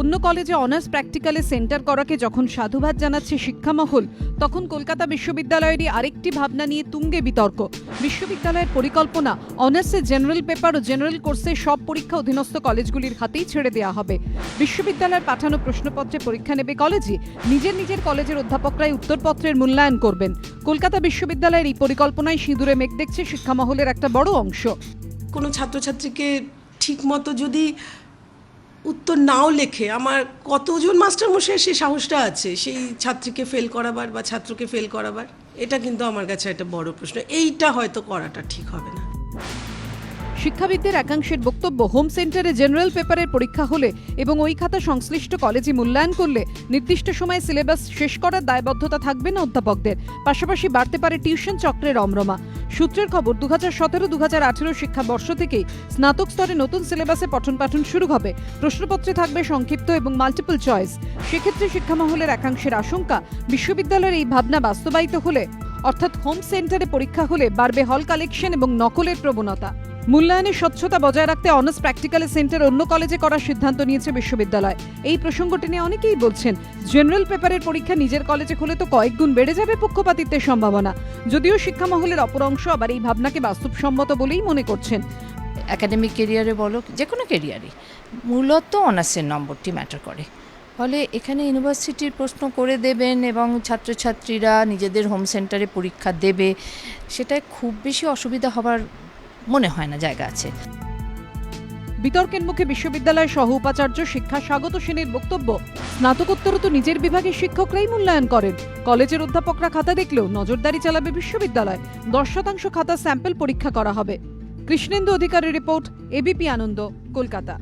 অন্য কলেজে honours প্র্যাকটিক্যালে centre করাকে যখন সাধুবাদ জানাচ্ছে শিক্ষামহল, তখন কলকাতা বিশ্ববিদ্যালয়েরই আরেকটি ভাবনা নিয়ে তুঙ্গে বিতর্ক। বিশ্ববিদ্যালয়ের পরিকল্পনা, অনার্সে জেনারেল পেপার ও জেনারেল কোর্সে সব পরীক্ষা অধীনস্থ কলেজগুলির হাতেই ছেড়ে দেওয়া হবে। বিশ্ববিদ্যালয়ের পাঠানো প্রশ্নপত্রে পরীক্ষা নেবে কলেজই, নিজের কলেজের অধ্যাপকরাই উত্তরপত্রের মূল্যায়ন করবেন। কলকাতা বিশ্ববিদ্যালয়ের এই পরিকল্পনায় সিঁদুরে মেঘ দেখছে শিক্ষামহলের একটা বড় অংশ। কোনো ছাত্রছাত্রীকে ঠিক মতো যদি উত্তর নাও লেখে, আমার কতজন মাস্টারমশাই সেই সাহসটা আছে সেই ছাত্রীকে ফেল করাবার বা ছাত্রকে ফেল করাবার? এটা কিন্তু আমার কাছে একটা বড় প্রশ্ন। এইটা হয়তো করাটা ঠিক হবে না। শিক্ষাবিদদের একাংশের বক্তব্য, হোম সেন্টারে জেনারেল পেপারের পরীক্ষা হলে এবং ওই খাতা সংশ্লিষ্ট কলেজে মূল্যায়ন করলে নির্দিষ্ট সময়ে সিলেবাস শেষ করার দায়বদ্ধতা থাকবে না অধ্যাপকদের। পাশাপাশি বাড়তে পারে টিউশন চক্রের রমরমা। সূত্রের খবর, 2017-2018 শিক্ষাবর্ষ থেকেই স্নাতক স্তরে নতুন সিলেবাসে পঠন পাঠন শুরু হবে। প্রশ্নপত্রে থাকবে সংক্ষিপ্ত এবং মাল্টিপল চয়েস। সেক্ষেত্রে শিক্ষামহলের একাংশের আশঙ্কা, বিশ্ববিদ্যালয়ের এই ভাবনা বাস্তবায়িত হলে, অর্থাৎ হোম সেন্টারে পরীক্ষা হলে বাড়বে হল কালেকশন এবং নকলের প্রবণতা। মূল্যায়নের স্বচ্ছতা বজায় রাখতে অনার্স প্র্যাকটিক্যালে সেন্টার অন্য কলেজে করার সিদ্ধান্ত নিয়েছে বিশ্ববিদ্যালয়। এই প্রসঙ্গটি নিয়ে অনেকেই বলছেন, জেনারেল পেপারের পরীক্ষা নিজের কলেজে হলে তো কয়েক গুণ বেড়ে যাবে পক্ষপাতিত্বের সম্ভাবনা। যদিও শিক্ষামহলের অপর অংশ আবার এই ভাবনাকে বাস্তবসম্মত বলেই মনে করছেন। একাডেমিক কেরিয়ারে বলো, যে কোনো কেরিয়ারে মূলত অনার্সের নম্বরটি ম্যাটার করে। ফলে এখানে ইউনিভার্সিটির প্রশ্ন করে দেবেন এবং ছাত্রছাত্রীরা নিজেদের হোম সেন্টারে পরীক্ষা দেবে, সেটায় খুব বেশি অসুবিধা হবার মনে হয় না জায়গা আছে। বিতর্কের মুখে বিশ্ববিদ্যালয়ের সহ উপাচার্য শিক্ষা স্বাগত সেনের বক্তব্য, স্নাতকোত্তর তো নিজের বিভাগের শিক্ষকরাই মূল্যায়ন করেন। কলেজের অধ্যাপকরা খাতা দেখলেও নজরদারি চালাবে বিশ্ববিদ্যালয়। 10% খাতা স্যাম্পল পরীক্ষা করা হবে। কৃষ্ণেন্দু অধিকারীর রিপোর্ট, এবিপি আনন্দ, কলকাতা।